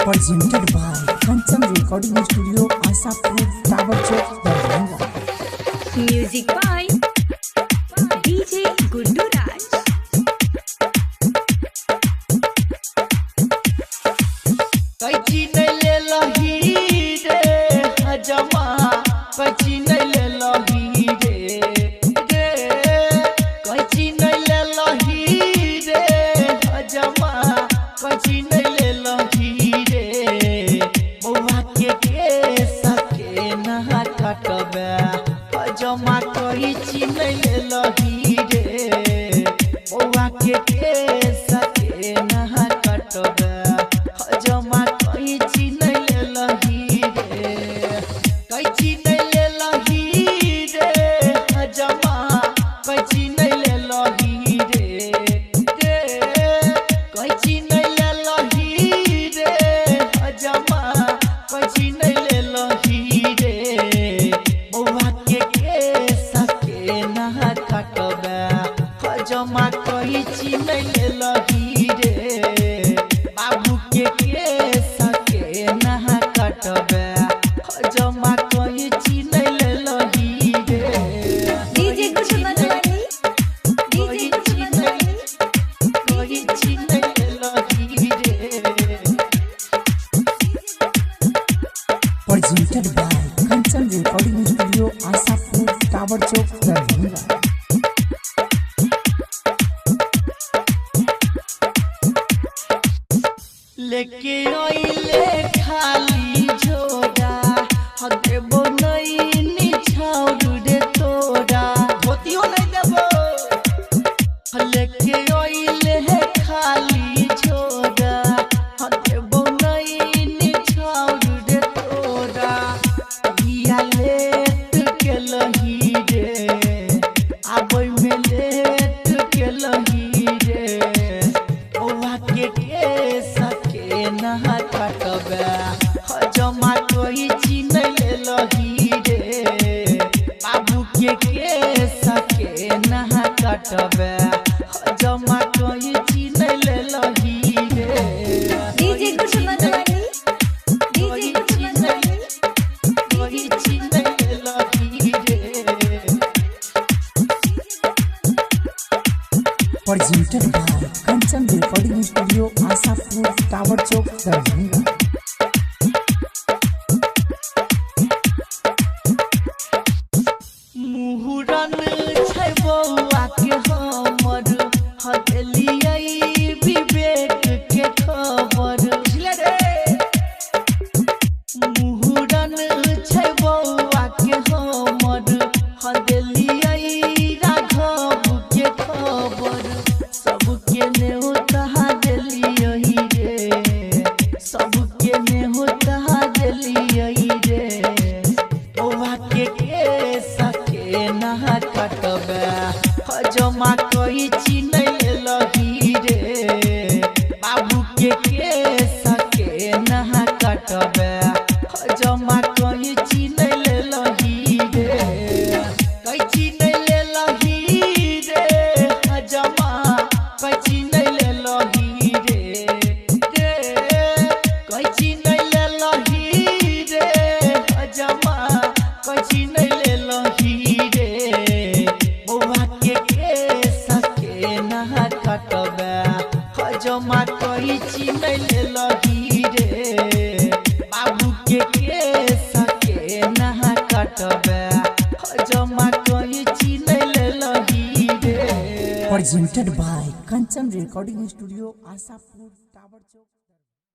presented by Kanchan Recording Studio, Asapur, Tower Chowk, Darbhanga. Music by DJ Guddu Raj. कैची नहीं ले लही रे हजमा, कैची नहीं ले लही रे कैची नहीं ले लही रे हजमा, कैची नहीं ले लही रे बउआ के सके नहा कटबे हजमा, कैची नहीं ले लही रे बउआ के सके नहा कटबे हजमा, कैची नहीं ले लही रे कैची नहीं ले लही रे हजमा, कैची नहीं ले लही रे कैची नहीं ले लही रे हजमा, कैची नहीं ले लही रे बउआ के सके नहा कटबे हजमा, कैची नहीं ले लही रे बाबू के सके नहा कटबे हजमा, कैची नहीं ले लही रे DJ Guddu Madhwani. DJ Guddu Madhwani. कैची नहीं ले लही रे Presented by Kanchan Recording Studio, Asapur, Tower Chowk, Darbhanga. लेके आइले खाली झोरा देबो नहीं निछाउर रे तोरा, धोतियो नहीं देबो लेके आइले खाली झोरा देबो नहीं निछाउर रे तोरा बिया लेट के लही रे आबै में लेट के लही रे बउआ के सके नहा कटबे हजमा, कैची नहीं ले लही रे बाबू के सके नहा कटबे हजमा, कैची नहीं ले लही रे DJ Guddu Madhwani. DJ Guddu Madhwani. कैची नहीं ले लही रे Presented by Kanchan Recording Studio, Asapur, Tower Chowk, Darbhanga. मुहुरन छै बउआ के हमर हदेलियै विवेक के खबर मुहुरन छै बउआ के हमर हदेलियै राघव के खबर सबके नेहुता देलियै रे सबके नेहुता देलियै रे बउआ के सके नहा कटबे हजमा, कैची नहीं ले लही रे बाबू के सके नहा कटबे हजमा, कैची नहीं ले लही रे कैची नहीं ले लही रे हजमा, कैची नहीं ले लही रे कैची नहीं ले लही रे हजमा, कैची नहीं ले लही रे बउआ के सके नहा कटबे हजमा, कैची नहीं ले लही रे बाबू के सके नहा कटबे हजमा, कैची नहीं ले लही रे Presented by Kanchan Recording Studio, Asapur, Tower Chowk.